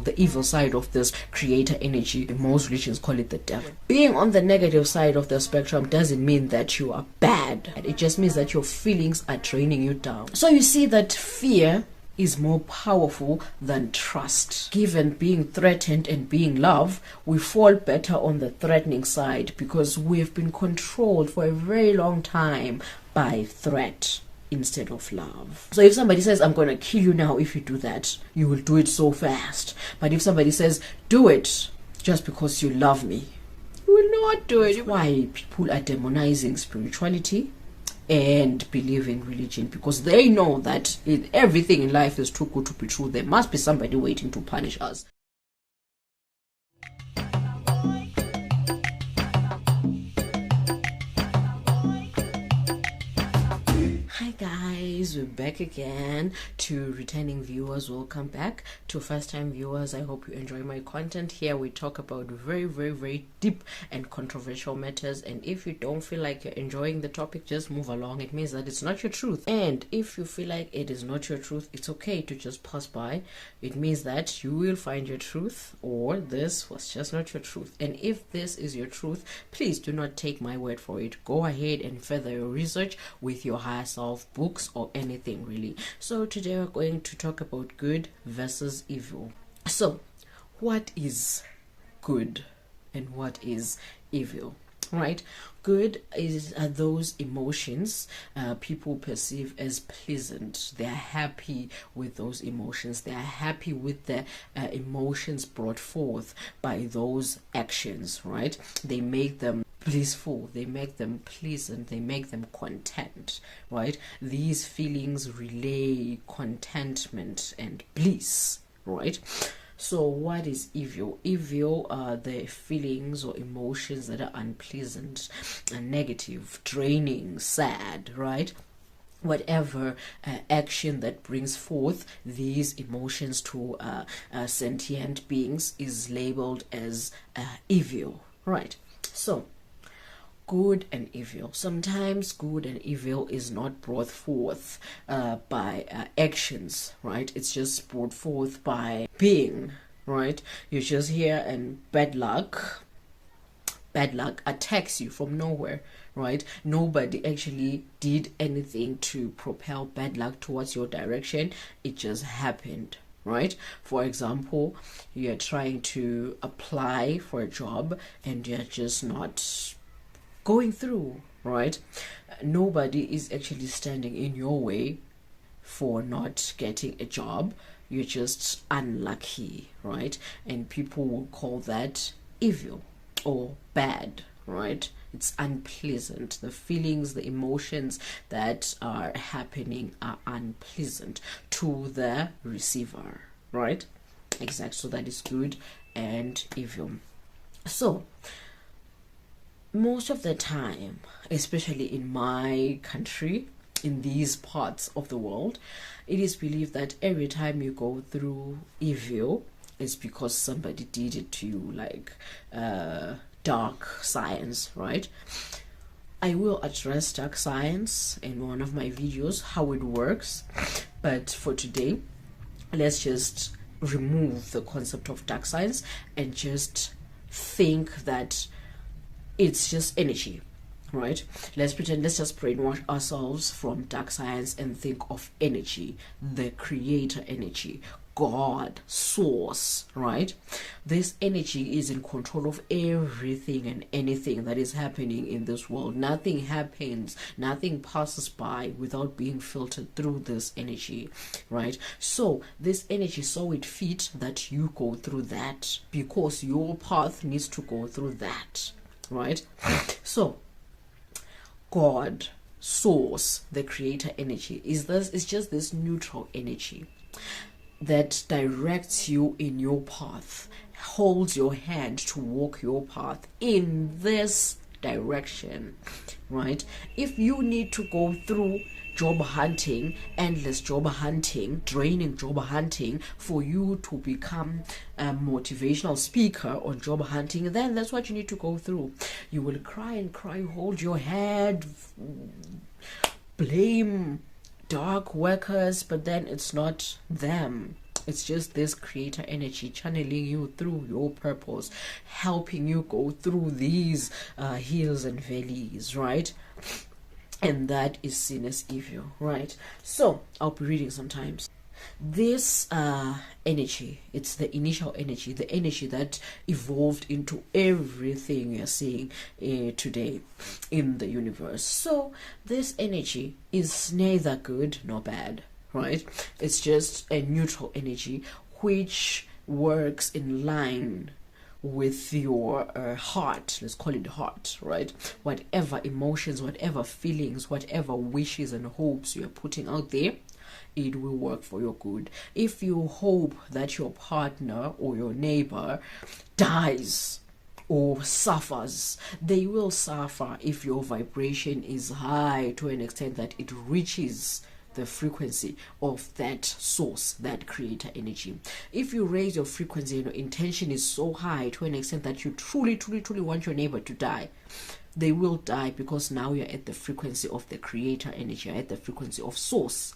the evil side of this creator energy. Most religions call it the devil. Being on the negative side of the spectrum doesn't mean that you are bad. It just means that your feelings are draining you down. So you see that fear is more powerful than trust. Given being threatened and being loved, we fall better on the threatening side because we've been controlled for a very long time by threat instead of love. So if somebody says, I'm going to kill you now if you do that, you will do it so fast. But if somebody says, do it just because you love me, you will not do it. That's why people are demonizing spirituality and believe in religion, because they know that everything in life is too good to be true. There must be somebody waiting to punish us. Hi guys, we're back again. To returning viewers, welcome back. To first time viewers, I hope you enjoy my content. Here we talk about very deep and controversial matters, and if you don't feel like you're enjoying the topic, just move along. It means that it's not your truth. And if you feel like it is not your truth, it's okay to just pass by. It means that you will find your truth, or this was just not your truth. And if this is your truth, please do not take my word for it. Go ahead and further your research with your higher self, books, or anything really. So today we're going to talk about good versus evil. So what is good and what is evil? Right? Good are those emotions people perceive as pleasant. They are happy with those emotions. They are happy with the emotions brought forth by those actions, right? They make them blissful, they make them pleasant, they make them content, right? These feelings relay contentment and bliss, right? So what is evil? Evil are the feelings or emotions that are unpleasant, negative, draining, sad, right? Whatever action that brings forth these emotions to sentient beings is labeled as evil, right? So good and evil. Sometimes good and evil is not brought forth by actions, right? It's just brought forth by being, right? You're just here and bad luck attacks you from nowhere, right? Nobody actually did anything to propel bad luck towards your direction. It just happened, right? For example, you're trying to apply for a job and you're just not going through, right? Nobody is actually standing in your way for not getting a job. You're just unlucky, right? And people will call that evil or bad, right? It's unpleasant. The feelings, the emotions that are happening are unpleasant to the receiver, right? Exactly. So that is good and evil. So most of the time, especially in my country, in these parts of the world, it is believed that every time you go through evil, it's because somebody did it to you, like dark science, right? I will address dark science in one of my videos, how it works, but for today, let's just remove the concept of dark science and just think that it's just energy, right? Let's just brainwash ourselves from dark science and think of energy, the creator energy, God, source, right? This energy is in control of everything and anything that is happening in this world. Nothing happens, nothing passes by without being filtered through this energy, right? So this energy saw it fit that you go through that because your path needs to go through that, right? So God, source, the creator energy is just this neutral energy that directs you in your path, holds your hand to walk your path in this direction, right? If you need to go through job hunting, endless job hunting, draining job hunting for you to become a motivational speaker on job hunting, then that's what you need to go through. You will cry and cry, hold your head, blame dark workers, but then it's not them. It's just this creator energy channeling you through your purpose, helping you go through these hills and valleys, right? And that is seen as evil, right? So I'll be reading sometimes. This energy, it's the initial energy, the energy that evolved into everything you're seeing today in the universe. So this energy is neither good nor bad, right? It's just a neutral energy which works in line with your heart. Let's call it heart, right? Whatever emotions, whatever feelings, whatever wishes and hopes you're putting out there, it will work for your good. If you hope that your partner or your neighbor dies or suffers, they will suffer if your vibration is high to an extent that it reaches the frequency of that source, that creator energy. If you raise your frequency and your intention is so high to an extent that you truly want your neighbor to die, they will die, because now you're at the frequency of the creator energy, you're at the frequency of source,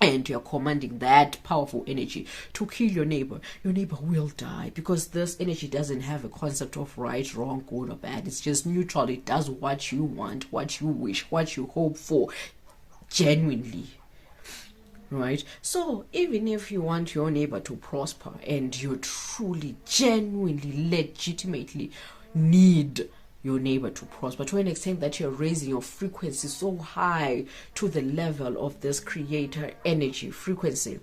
and you're commanding that powerful energy to kill your neighbor will die, because this energy doesn't have a concept of right, wrong, good or bad. It's just neutral. It does what you want, what you wish, what you hope for, genuinely, right? So even if you want your neighbor to prosper and you truly, genuinely, legitimately need your neighbor to prosper to an extent that you're raising your frequency so high to the level of this creator energy frequency,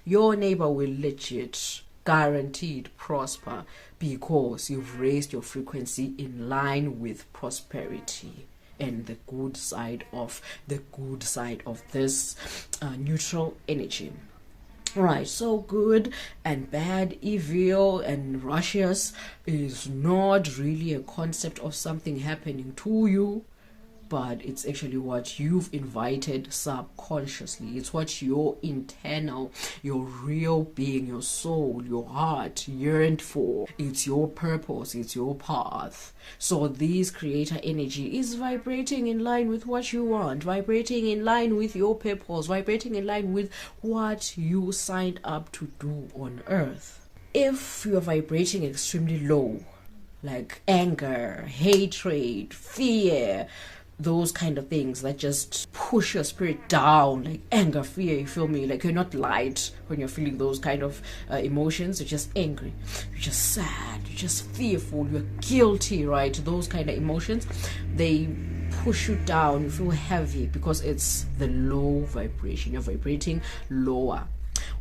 your neighbor will legit, guaranteed prosper, because you've raised your frequency in line with prosperity and the good side of this neutral energy. Right, so good and bad, evil and righteous is not really a concept of something happening to you, but it's actually what you've invited subconsciously. It's what your internal, your real being, your soul, your heart yearned for. It's your purpose, it's your path. So this creator energy is vibrating in line with what you want, vibrating in line with your purpose, vibrating in line with what you signed up to do on earth. If you're vibrating extremely low, like anger, hatred, fear, those kind of things that just push your spirit down, like anger, fear, you feel me? Like you're not light when you're feeling those kind of emotions. You're just angry, you're just sad, you're just fearful, you're guilty, right? Those kind of emotions, they push you down. You feel heavy because it's the low vibration. You're vibrating lower,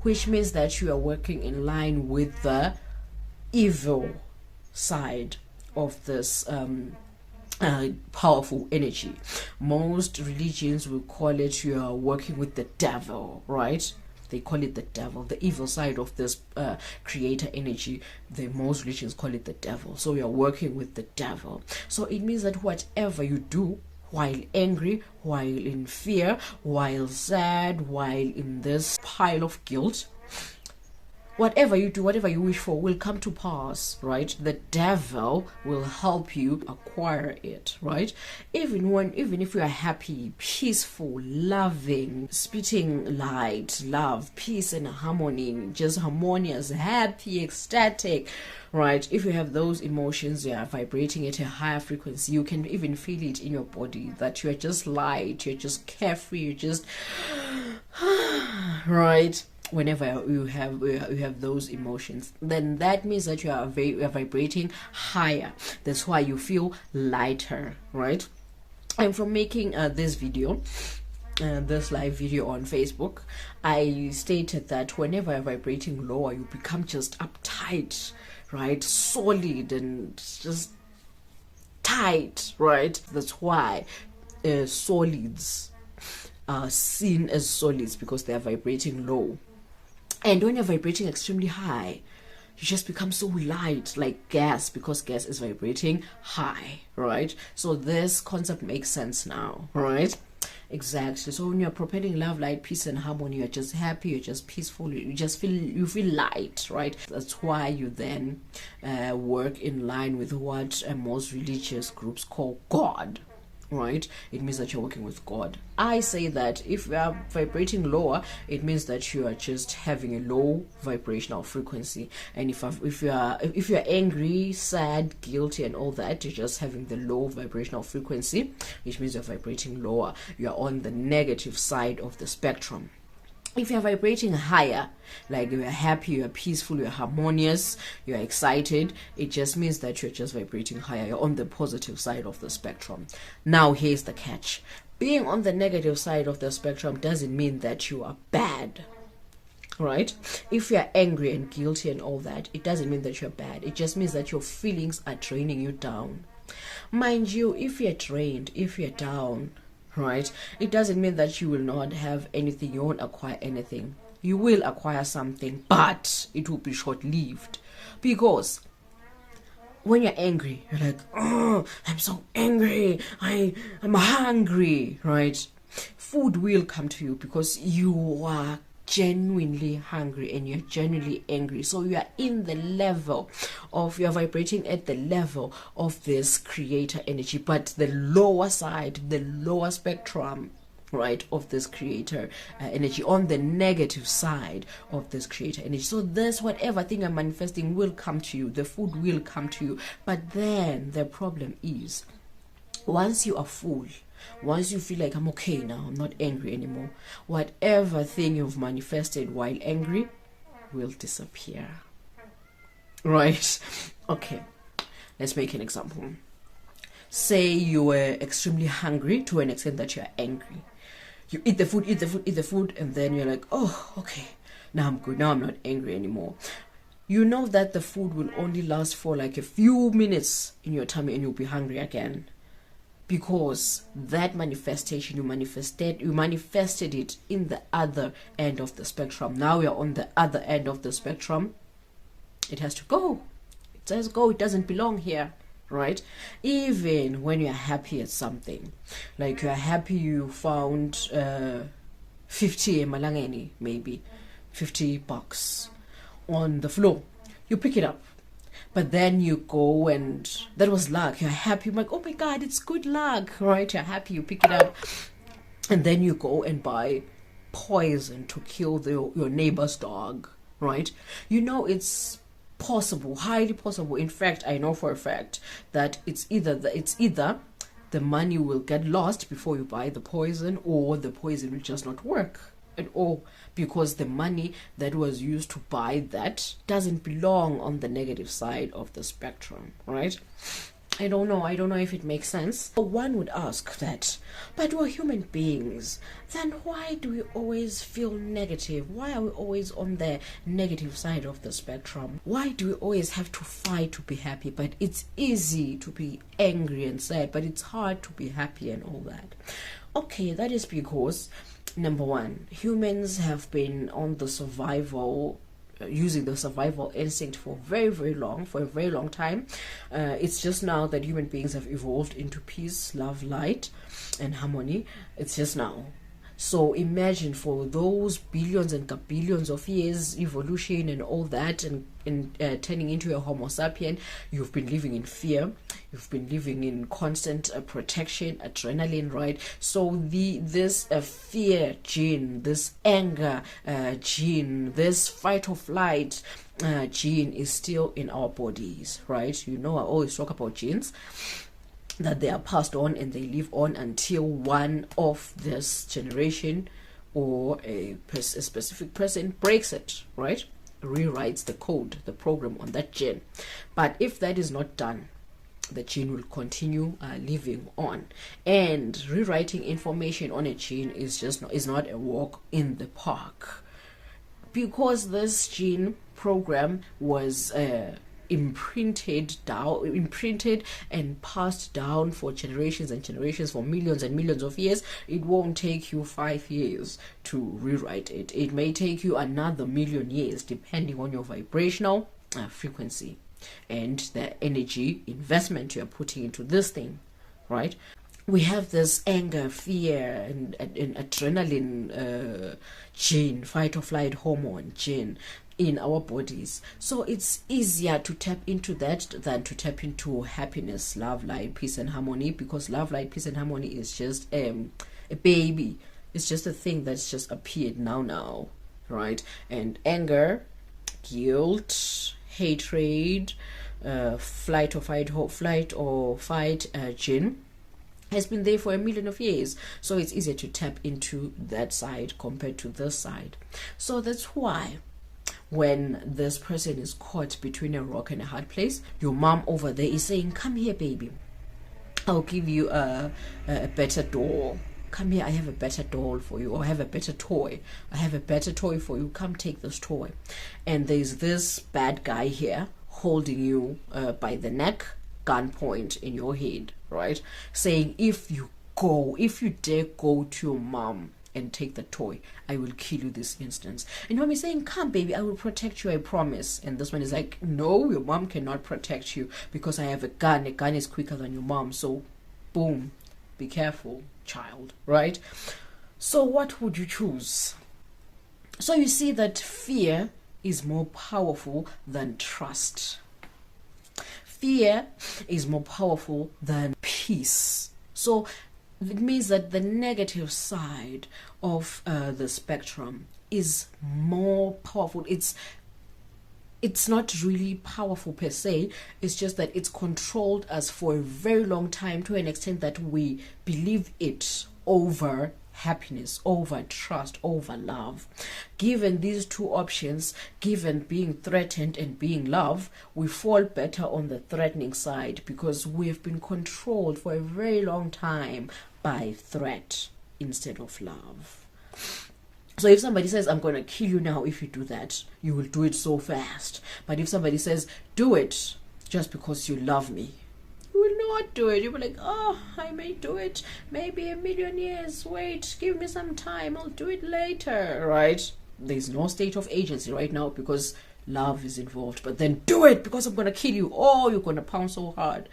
which means that you are working in line with the evil side of this powerful energy. Most religions will call it you are working with the devil, right? They call it the devil, the evil side of this creator energy. Most religions call it the devil. So you're working with the devil. So it means that whatever you do, while angry, while in fear, while sad, while in this pile of guilt, whatever you do, whatever you wish for will come to pass, right? The devil will help you acquire it, right? Even if you are happy, peaceful, loving, spitting light, love, peace and harmony, just harmonious, happy, ecstatic, right? If you have those emotions, you are vibrating at a higher frequency. You can even feel it in your body that you are just light, you're just carefree, you're just right? Whenever you have those emotions, then that means that you are vibrating higher. That's why you feel lighter, right? And from making this video, this live video on Facebook, I stated that whenever you're vibrating lower, you become just uptight, right? Solid and just tight, right? That's why solids are seen as solids, because they are vibrating low. And when you're vibrating extremely high, you just become so light, like gas, because gas is vibrating high, right? So this concept makes sense now, right? Exactly. So when you're propelling love, light, peace and harmony, you're just happy, you're just peaceful, you feel light, right? That's why you then work in line with what most religious groups call God, right? It means that you're working with God. I say that if you are vibrating lower, it means that you are just having a low vibrational frequency. And if you're angry, sad, guilty, and all that, you're just having the low vibrational frequency, which means you're vibrating lower. You're on the negative side of the spectrum. If you're vibrating higher, like you're happy, you're peaceful, you're harmonious, you're excited, it just means that you're just vibrating higher. You're on the positive side of the spectrum. Now, here's the catch. Being on the negative side of the spectrum doesn't mean that you are bad, right? If you're angry and guilty and all that, it doesn't mean that you're bad. It just means that your feelings are draining you down. Mind you, if you're drained, if you're down, right, it doesn't mean that you will not have anything, you won't acquire anything. You will acquire something, but it will be short-lived. Because when you're angry, you're like, oh, I'm so angry, I'm hungry, right? Food will come to you because you are genuinely hungry and you're genuinely angry. So you are in the level of, you're vibrating at the level of this creator energy, but the lower side, the lower spectrum, right, of this creator energy, on the negative side of this creator energy. So this, whatever thing I'm manifesting will come to you, the food will come to you. But then the problem is, once you are full, once you feel like I'm okay now, I'm not angry anymore, whatever thing you've manifested while angry will disappear. Right? Okay, let's make an example. Say you were extremely hungry to an extent that you're angry. You eat the food, and then you're like, oh, okay, now I'm good, now I'm not angry anymore. You know that the food will only last for like a few minutes in your tummy and you'll be hungry again. Because that manifestation, you manifested it in the other end of the spectrum. Now you're on the other end of the spectrum. It has to go. It says go. It doesn't belong here, right? Even when you're happy at something, like you're happy you found 50 malangeni, maybe $50 on the floor. You pick it up. But then you go and that was luck. You're happy. You're like, oh my God, it's good luck, right? You're happy. You pick it up. And then you go and buy poison to kill your neighbor's dog, right? You know, it's possible, highly possible. In fact, I know for a fact that it's either the money will get lost before you buy the poison, or the poison will just not work at all, because the money that was used to buy that doesn't belong on the negative side of the spectrum, right? I don't know if it makes sense. One would ask that, but we're human beings, then why do we always feel negative? Why are we always on the negative side of the spectrum? Why do we always have to fight to be happy? But it's easy to be angry and sad, but it's hard to be happy and all that. Okay, that is because, number one, humans have been on the survival, using the survival instinct for a very long time. It's just now that human beings have evolved into peace, love, light, and harmony. It's just now. So imagine for those billions and billions of years, evolution and all that, and turning into a Homo sapien, you've been living in fear. You've been living in constant protection, adrenaline, right? So this fear gene, this anger gene, this fight or flight gene is still in our bodies, right? You know, I always talk about genes, that they are passed on and they live on until one of this generation or a specific person breaks it, right? Rewrites the code, the program on that gene. But if that is not done, the gene will continue living on. And rewriting information on a gene is not a walk in the park, because this gene program was imprinted and passed down for generations and generations, for millions and millions of years. It won't take you 5 years to rewrite it. It may take you another million years, depending on your vibrational frequency and the energy investment you're putting into this thing, right? we have this anger, fear, and adrenaline gene, fight or flight hormone gene in our bodies. So it's easier to tap into that than to tap into happiness, love, light, peace, and harmony, because love, light, peace, and harmony is just a baby. It's just a thing that's just appeared now, right? And anger, guilt, hatred, flight or fight gene has been there for a million of years. So it's easier to tap into that side compared to this side. So that's why when this person is caught between a rock and a hard place, your mom over there is saying, come here, baby, I'll give you a better doll. Come here, I have a better doll for you, or I have a better toy. I have a better toy for you. Come take this toy. And there's this bad guy here holding you by the neck, gunpoint in your head, right? Saying, if you dare go to your mom and take the toy, I will kill you this instance. And mommy saying, come baby, I will protect you, I promise. And this one is like, no, your mom cannot protect you because I have a gun. A gun is quicker than your mom. So boom, be careful, child, right? So what would you choose? So you see that fear is more powerful than trust. Fear is more powerful than peace. So it means that the negative side of the spectrum is more powerful. It's not really powerful per se. It's just that it's controlled us for a very long time, to an extent that we believe it over happiness, over trust, over love. Given these two options, given being threatened and being loved, we fall better on the threatening side because we've been controlled for a very long time by threat instead of love. So if somebody says, I'm going to kill you now if you do that, you will do it so fast. But if somebody says, do it just because you love me, you will not do it. You'll be like, oh, I may do it maybe a million years. Wait, give me some time. I'll do it later, right? There's no state of agency right now because love is involved. But then do it because I'm going to kill you. Oh, you're going to pound so hard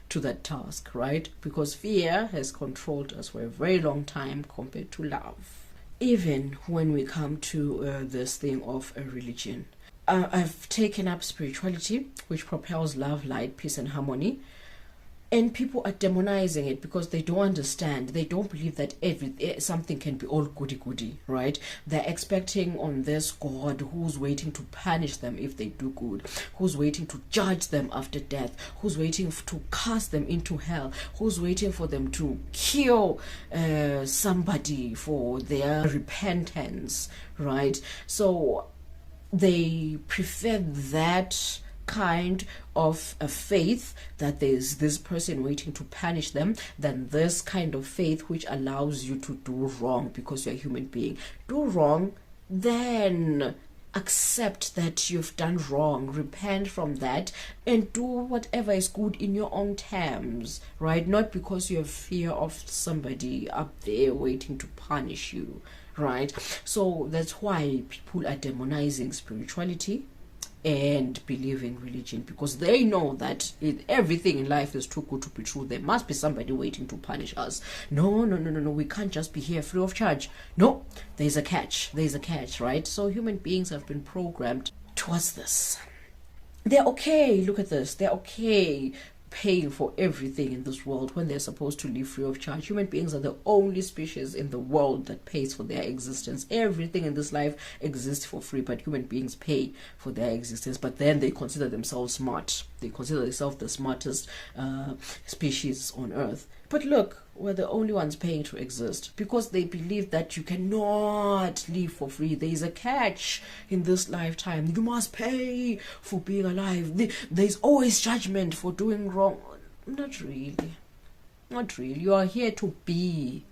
to that task, right? Because fear has controlled us for a very long time compared to love. Even when we come to this thing of a religion, I've taken up spirituality, which propels love, light, peace, and harmony. And people are demonizing it because they don't understand. They don't believe that something can be all goody-goody, right? They're expecting on this God who's waiting to punish them if they do good, who's waiting to judge them after death, who's waiting to cast them into hell, who's waiting for them to kill somebody for their repentance, right? So they prefer that kind of a faith, that there's this person waiting to punish them, than this kind of faith which allows you to do wrong because you're a human being. Do wrong, then accept that you've done wrong, repent from that, and do whatever is good in your own terms, right? Not because you have fear of somebody up there waiting to punish you, right? So that's why people are demonizing spirituality and believing religion, because they know that everything in life is too good to be true. There must be somebody waiting to punish us. No, we can't just be here free of charge. No, there's a catch, right? So human beings have been programmed towards this. They're okay, look at this, they're okay paying for everything in this world when they're supposed to live free of charge. Human beings are the only species in the world that pays for their existence. Everything in this life exists for free, but human beings pay for their existence. But then they consider themselves smart. They consider themselves the smartest species on earth. But look, we're the only ones paying to exist because they believe that you cannot live for free. There is a catch in this lifetime. You must pay for being alive. There's always judgment for doing wrong. Not really. Not really. You are here to be.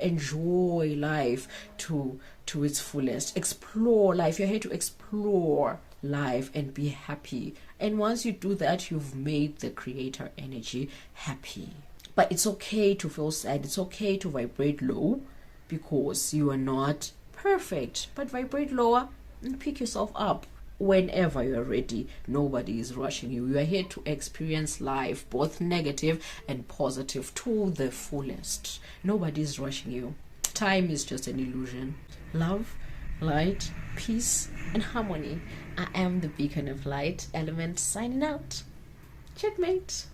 Enjoy life to its fullest. Explore life. You're here to explore life and be happy. And once you do that, you've made the creator energy happy. But it's okay to feel sad. It's okay to vibrate low because you are not perfect. But vibrate lower and pick yourself up. whenever you're ready. Nobody is rushing you. You are here to experience life, both negative and positive, to the fullest. Nobody is rushing you. Time is just an illusion. Love, light, peace, and harmony. I am the beacon of light element, signing out. Checkmate.